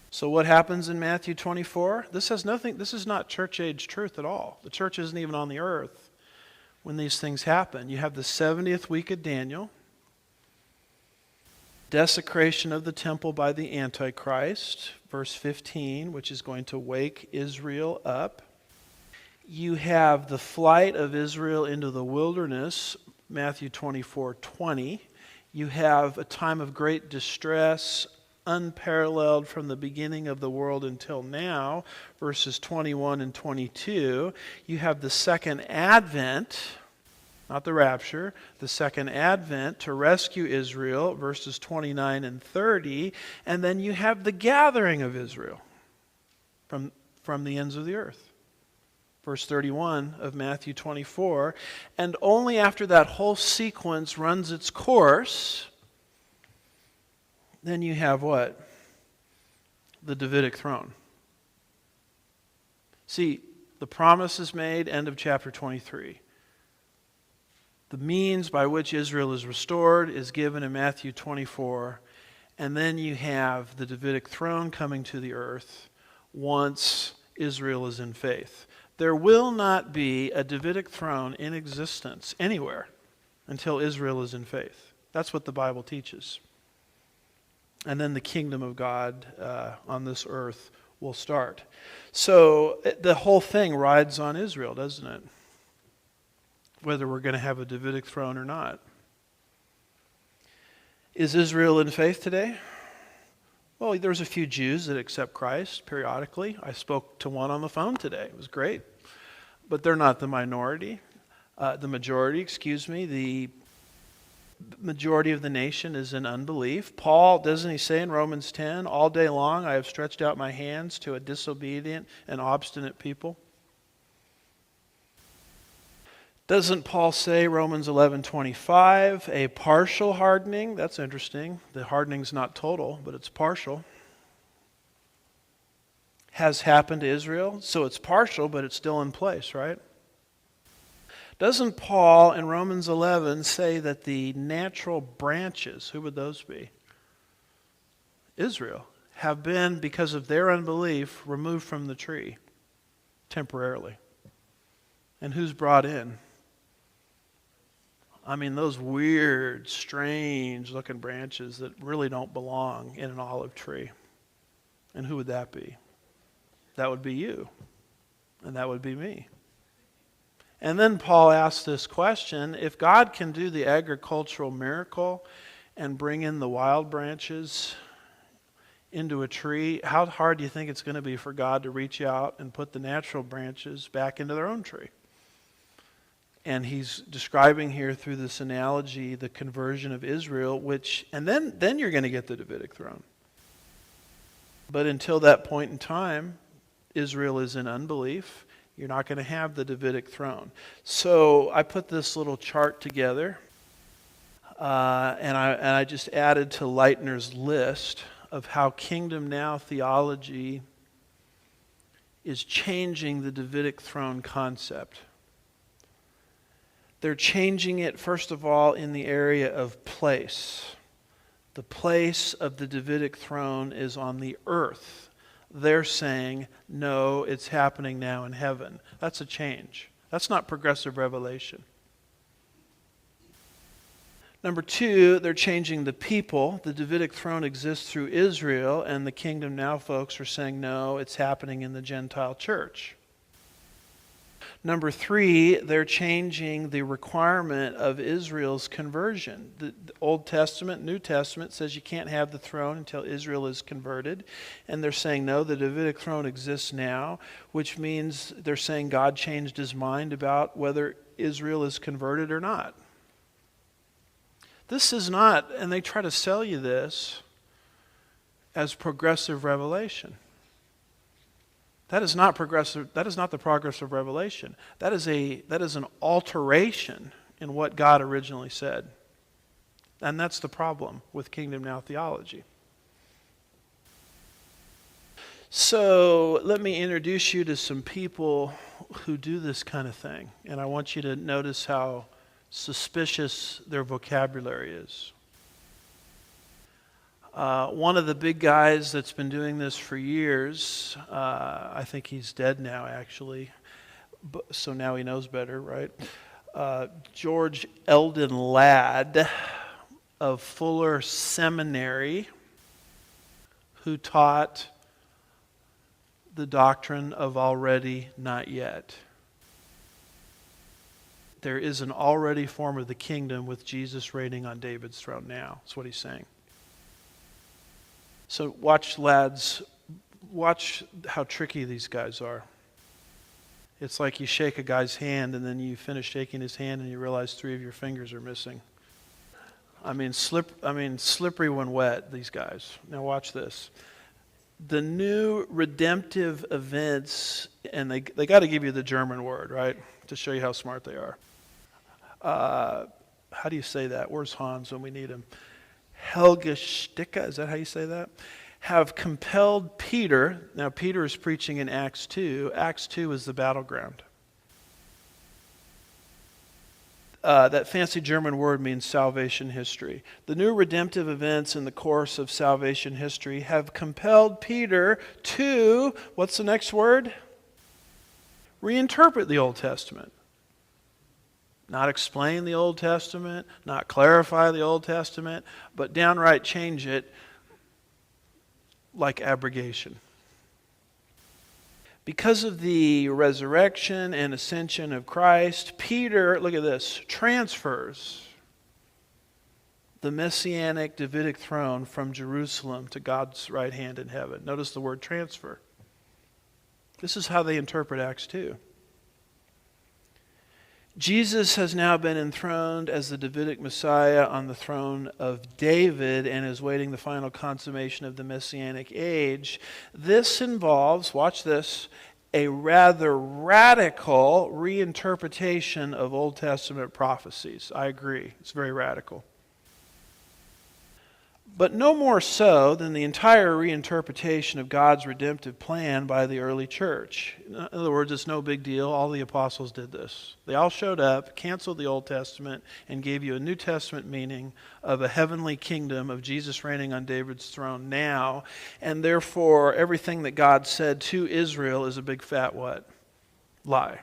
So what happens in Matthew 24? This is not church age truth at all. The church isn't even on the earth when these things happen. You have the 70th week of Daniel, desecration of the temple by the Antichrist, verse 15, which is going to wake Israel up. You have the flight of Israel into the wilderness, Matthew 24:20. You have a time of great distress, unparalleled from the beginning of the world until now, verses 21 and 22. You have the second advent, not the rapture, the second advent to rescue Israel, verses 29 and 30. And then you have the gathering of Israel from the ends of the earth. Verse 31 of Matthew 24. And only after that whole sequence runs its course, then you have what? The Davidic throne. See, the promise is made, end of chapter 23. The means by which Israel is restored is given in Matthew 24. And then you have the Davidic throne coming to the earth once Israel is in faith. There will not be a Davidic throne in existence anywhere until Israel is in faith. That's what the Bible teaches. And then the kingdom of God on this earth will start. So the whole thing rides on Israel, doesn't it? Whether we're going to have a Davidic throne or not. Is Israel in faith today? Well, there's a few Jews that accept Christ periodically. I spoke to one on the phone today. It was great. But they're not the minority. The majority of the nation is in unbelief. Paul, doesn't he say in Romans 10, all day long I have stretched out my hands to a disobedient and obstinate people? Doesn't Paul say, Romans 11:25, a partial hardening? That's interesting. The hardening's not total, but it's partial. Has happened to Israel, so it's partial, but it's still in place, right? Doesn't Paul in Romans 11 say that the natural branches, who would those be? Israel, have been, because of their unbelief, removed from the tree temporarily. And who's brought in? I mean, those weird, strange-looking branches that really don't belong in an olive tree. And who would that be? That would be you. And that would be me. And then Paul asks this question, if God can do the agricultural miracle and bring in the wild branches into a tree, how hard do you think it's going to be for God to reach out and put the natural branches back into their own tree? And he's describing here through this analogy the conversion of Israel, and then you're going to get the Davidic throne. But until that point in time, Israel is in unbelief. You're not going to have the Davidic throne. So I put this little chart together, and I just added to Leitner's list of how Kingdom Now theology is changing the Davidic throne concept. They're changing it, first of all, in the area of place. The place of the Davidic throne is on the earth. They're saying, no, it's happening now in heaven. That's a change. That's not progressive revelation. Number two, they're changing the people. The Davidic throne exists through Israel, and the Kingdom Now folks are saying, no, it's happening in the Gentile church. Number three, they're changing the requirement of Israel's conversion. The Old Testament, New Testament says you can't have the throne until Israel is converted. And they're saying, no, the Davidic throne exists now, which means they're saying God changed his mind about whether Israel is converted or not. This is not, and they try to sell you this as progressive revelation. That is not progressive. That is not the progress of revelation. That is an alteration in what God originally said. And that's the problem with Kingdom Now theology. So let me introduce you to some people who do this kind of thing. And I want you to notice how suspicious their vocabulary is. One of the big guys that's been doing this for years, I think he's dead now actually, so now he knows better, right? George Eldon Ladd of Fuller Seminary, who taught the doctrine of already, not yet. There is an already form of the kingdom with Jesus reigning on David's throne now. That's what he's saying. So watch how tricky these guys are. It's like you shake a guy's hand and then you finish shaking his hand and you realize 3 of your fingers are missing. I mean slippery when wet, these guys. Now watch this. The new redemptive events, and they got to give you the German word, right, to show you how smart they are. How do you say that? Where's Hans when we need him? Helge Sticka, is that how you say that? Have compelled Peter. Now Peter is preaching in Acts 2. Acts 2 is the battleground. That fancy German word means salvation history. The new redemptive events in the course of salvation history have compelled Peter to, what's the next word? Reinterpret the Old Testament. Not explain the Old Testament, not clarify the Old Testament, but downright change it like abrogation. Because of the resurrection and ascension of Christ, Peter, look at this, transfers the messianic Davidic throne from Jerusalem to God's right hand in heaven. Notice the word transfer. This is how they interpret Acts 2. Jesus has now been enthroned as the Davidic Messiah on the throne of David and is waiting the final consummation of the Messianic age. This involves, watch this, a rather radical reinterpretation of Old Testament prophecies. I agree. It's very radical. But no more so than the entire reinterpretation of God's redemptive plan by the early church. In other words, it's no big deal. All the apostles did this. They all showed up, canceled the Old Testament, and gave you a New Testament meaning of a heavenly kingdom of Jesus reigning on David's throne now. And therefore, everything that God said to Israel is a big fat what? Lie.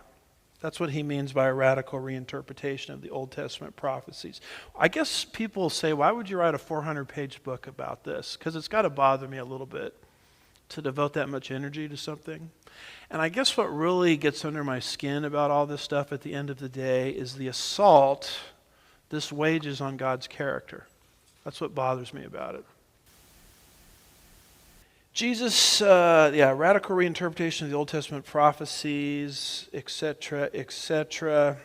That's what he means by a radical reinterpretation of the Old Testament prophecies. I guess people will say, why would you write a 400-page book about this? Because it's got to bother me a little bit to devote that much energy to something. And I guess what really gets under my skin about all this stuff at the end of the day is the assault this wages on God's character. That's what bothers me about it. Jesus, radical reinterpretation of the Old Testament prophecies, etc., etc.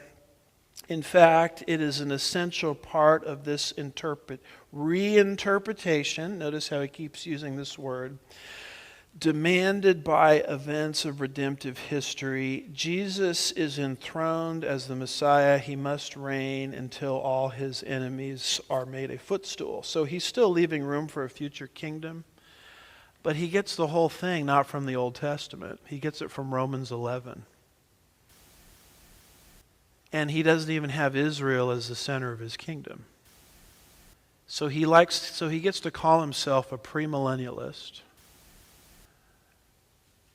In fact, it is an essential part of this reinterpretation, notice how he keeps using this word, demanded by events of redemptive history. Jesus is enthroned as the Messiah. He must reign until all his enemies are made a footstool. So he's still leaving room for a future kingdom. But he gets the whole thing not from the Old Testament. He gets it from Romans 11. And he doesn't even have Israel as the center of his kingdom. So he gets to call himself a premillennialist.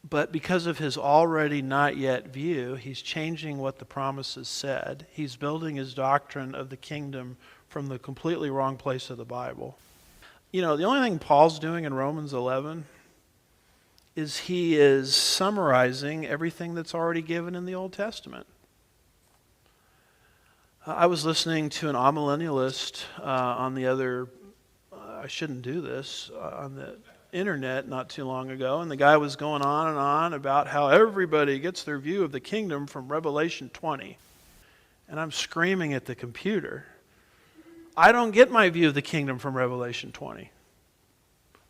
But because of his already not yet view, he's changing what the promises said. He's building his doctrine of the kingdom from the completely wrong place of the Bible. You know, the only thing Paul's doing in Romans 11 is he is summarizing everything that's already given in the Old Testament. I was listening to an amillennialist on the internet not too long ago, and the guy was going on and on about how everybody gets their view of the kingdom from Revelation 20. And I'm screaming at the computer, I don't get my view of the kingdom from Revelation 20.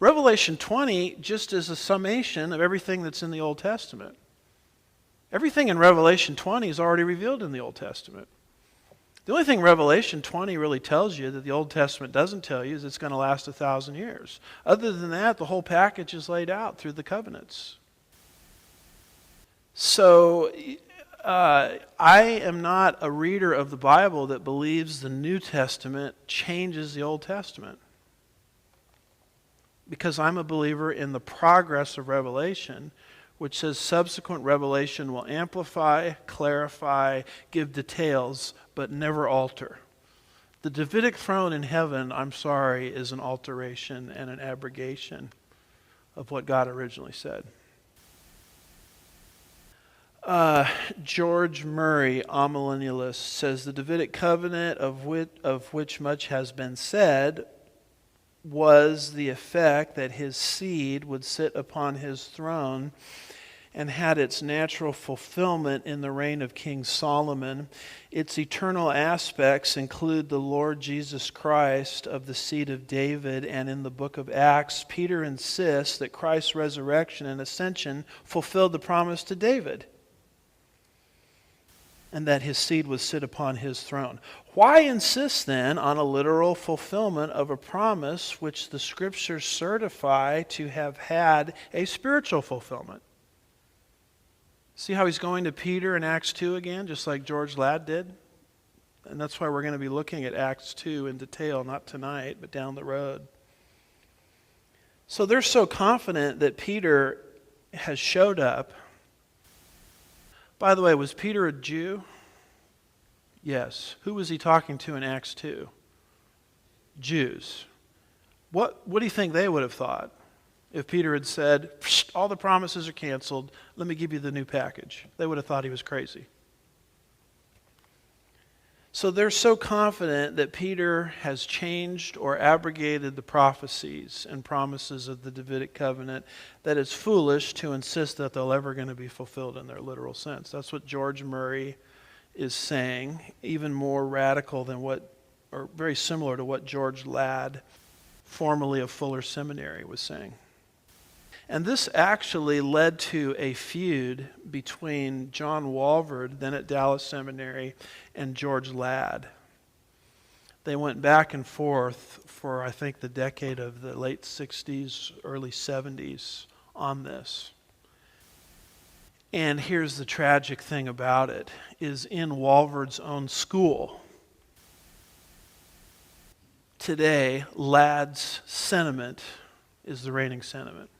Revelation 20 just is a summation of everything that's in the Old Testament. Everything in Revelation 20 is already revealed in the Old Testament. The only thing Revelation 20 really tells you that the Old Testament doesn't tell you is it's going to last 1,000 years. Other than that, the whole package is laid out through the covenants. So I am not a reader of the Bible that believes the New Testament changes the Old Testament. Because I'm a believer in the progress of Revelation, which says subsequent revelation will amplify, clarify, give details, but never alter. The Davidic throne in heaven, I'm sorry, is an alteration and an abrogation of what God originally said. George Murray, amillennialist, says the Davidic Covenant, of which much has been said, was the effect that his seed would sit upon his throne and had its natural fulfillment in the reign of King Solomon. Its eternal aspects include the Lord Jesus Christ of the seed of David, and in the book of Acts, Peter insists that Christ's resurrection and ascension fulfilled the promise to David, and that his seed would sit upon his throne. Why insist then on a literal fulfillment of a promise which the Scriptures certify to have had a spiritual fulfillment? See how he's going to Peter in Acts 2 again, just like George Ladd did? And that's why we're going to be looking at Acts 2 in detail, not tonight, but down the road. So they're so confident that Peter has showed up. By the way, was Peter a Jew? Yes. Who was he talking to in Acts 2? Jews. What do you think they would have thought if Peter had said, all the promises are canceled, let me give you the new package? They would have thought he was crazy. So they're so confident that Peter has changed or abrogated the prophecies and promises of the Davidic Covenant that it's foolish to insist that they're ever going to be fulfilled in their literal sense. That's what George Murray is saying, even more radical than or very similar to what George Ladd, formerly of Fuller Seminary, was saying. And this actually led to a feud between John Walvoord, then at Dallas Seminary, and George Ladd. They went back and forth for, I think, the decade of the late 60s, early 70s on this. And here's the tragic thing about it, is in Walvoord's own school, today, Ladd's sentiment is the reigning sentiment.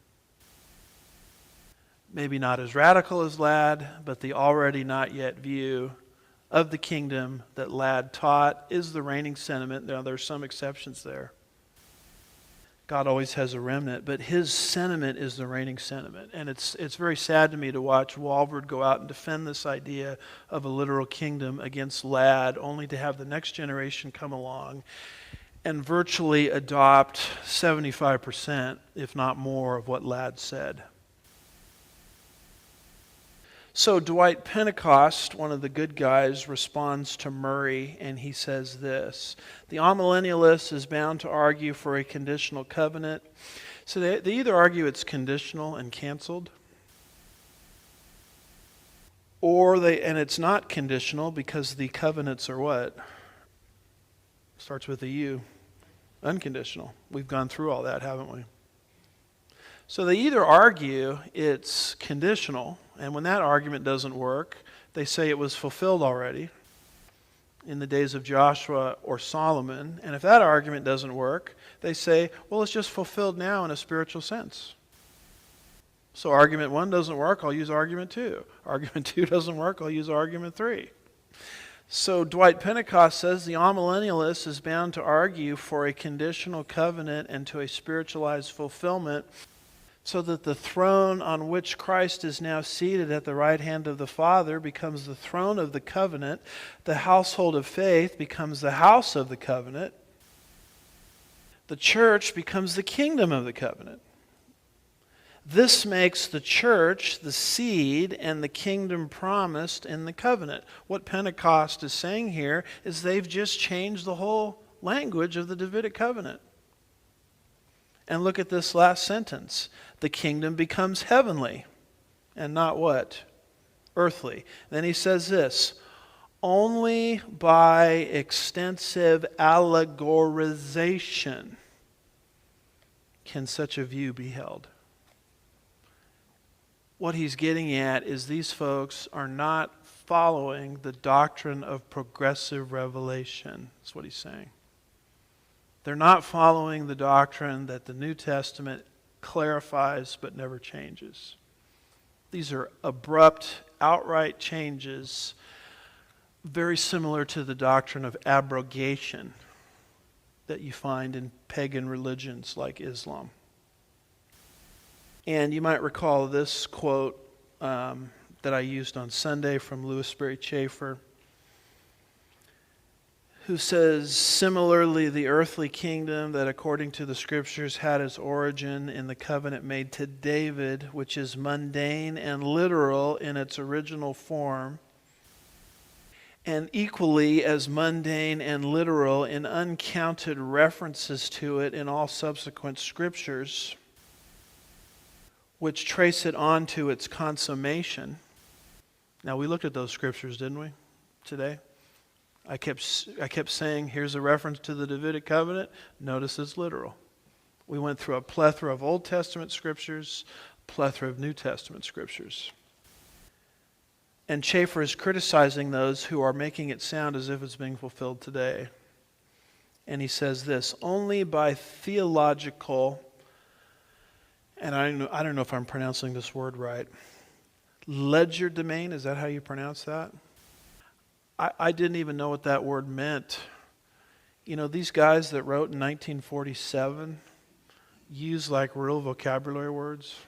Maybe not as radical as Ladd, but the already not yet view of the kingdom that Ladd taught is the reigning sentiment. Now, there's some exceptions there. God always has a remnant, but his sentiment is the reigning sentiment. And it's very sad to me to watch Walvoord go out and defend this idea of a literal kingdom against Ladd, only to have the next generation come along and virtually adopt 75%, if not more, of what Ladd said. So Dwight Pentecost, one of the good guys, responds to Murray, and he says this: the amillennialist is bound to argue for a conditional covenant. So they either argue it's conditional and canceled, and it's not conditional because the covenants are what? Starts with a U. Unconditional. We've gone through all that, haven't we? So they either argue it's conditional, and when that argument doesn't work, they say it was fulfilled already in the days of Joshua or Solomon. And if that argument doesn't work, they say, well, it's just fulfilled now in a spiritual sense. So argument 1 doesn't work, I'll use argument 2. Argument 2 doesn't work, I'll use argument 3. So Dwight Pentecost says the amillennialist is bound to argue for a conditional covenant and to a spiritualized fulfillment, so that the throne on which Christ is now seated at the right hand of the Father becomes the throne of the covenant. The household of faith becomes the house of the covenant. The church becomes the kingdom of the covenant. This makes the church the seed and the kingdom promised in the covenant. What Pentecost is saying here is they've just changed the whole language of the Davidic Covenant. And look at this last sentence. The kingdom becomes heavenly and not what? Earthly. Then he says this: only by extensive allegorization can such a view be held. What he's getting at is these folks are not following the doctrine of progressive revelation. That's what he's saying. They're not following the doctrine that the New Testament clarifies but never changes. These are abrupt, outright changes, very similar to the doctrine of abrogation that you find in pagan religions like Islam. And you might recall this quote that I used on Sunday from Louis Sperry Chafer, who says, similarly, the earthly kingdom that according to the scriptures had its origin in the covenant made to David, which is mundane and literal in its original form, and equally as mundane and literal in uncounted references to it in all subsequent scriptures, which trace it on to its consummation. Now, we looked at those scriptures, didn't we, today? I kept saying, here's a reference to the Davidic Covenant. Notice it's literal. We went through a plethora of Old Testament scriptures, plethora of New Testament scriptures. And Chafer is criticizing those who are making it sound as if it's being fulfilled today. And he says this: only by theological, and I don't know if I'm pronouncing this word right, legerdemain, is that how you pronounce that? I didn't even know what that word meant. You know, these guys that wrote in 1947 use like real vocabulary words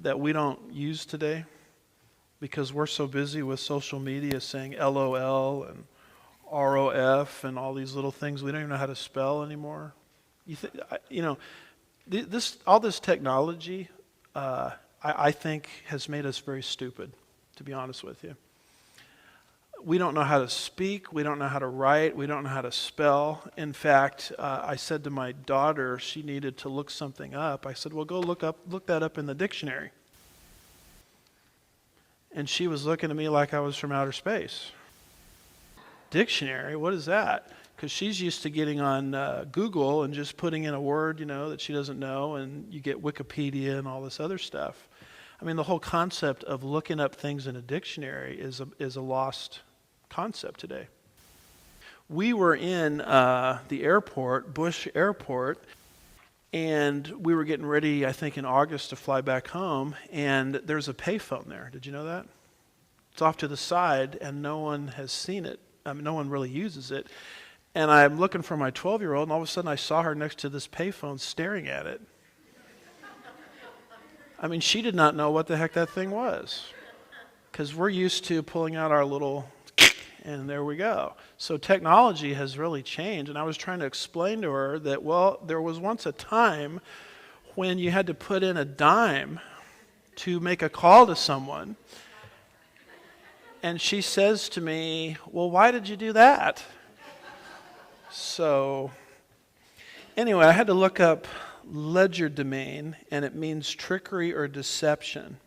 that we don't use today because we're so busy with social media saying LOL and ROF and all these little things we don't even know how to spell anymore. All this technology, I think, has made us very stupid, to be honest with you. We don't know how to speak. We don't know how to write. We don't know how to spell. In fact, I said to my daughter, she needed to look something up. I said, well, go look that up in the dictionary. And she was looking at me like I was from outer space. Dictionary? What is that? Because she's used to getting on Google and just putting in a word, that she doesn't know, and you get Wikipedia and all this other stuff. I mean, the whole concept of looking up things in a dictionary is a lost concept today. We were in the airport, Bush Airport, and we were getting ready, I think in August, to fly back home, and there's a payphone there. Did you know that? It's off to the side, and no one has seen it. No one really uses it. And I'm looking for my 12-year-old, and all of a sudden I saw her next to this payphone staring at it. I mean, she did not know what the heck that thing was, because we're used to pulling out our little, and there we go. So technology has really changed, and I was trying to explain to her that, well, there was once a time when you had to put in a dime to make a call to someone, and she says to me, well, why did you do that? So anyway, I had to look up legerdemain, and it means trickery or deception.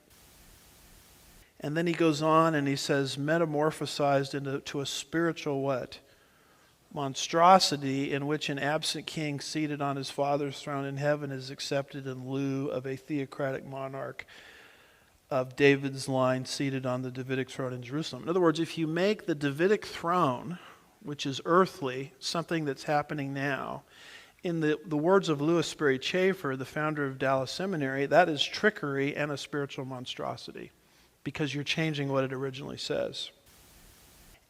And then he goes on and he says, metamorphosized into a spiritual what? Monstrosity, in which an absent king seated on his father's throne in heaven is accepted in lieu of a theocratic monarch of David's line seated on the Davidic throne in Jerusalem. In other words, if you make the Davidic throne, which is earthly, something that's happening now, in the words of Louis Sperry Chafer, the founder of Dallas Seminary, that is trickery and a spiritual monstrosity, because you're changing what it originally says.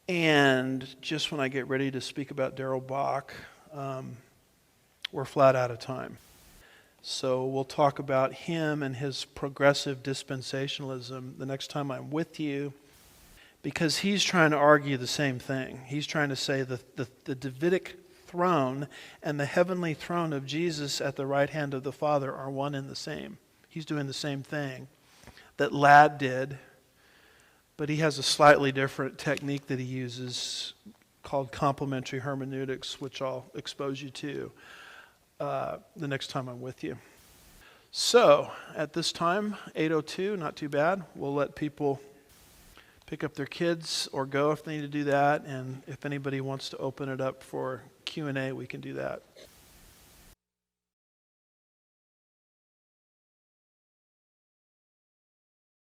And just when I get ready to speak about Darrell Bach, we're flat out of time. So we'll talk about him and his progressive dispensationalism the next time I'm with you, because he's trying to argue the same thing. He's trying to say that the Davidic throne and the heavenly throne of Jesus at the right hand of the Father are one and the same. He's doing the same thing that Ladd did, but he has a slightly different technique that he uses called complementary hermeneutics, which I'll expose you to the next time I'm with you. So at this time, 8:02, not too bad. We'll let people pick up their kids or go if they need to do that. And if anybody wants to open it up for Q&A, we can do that.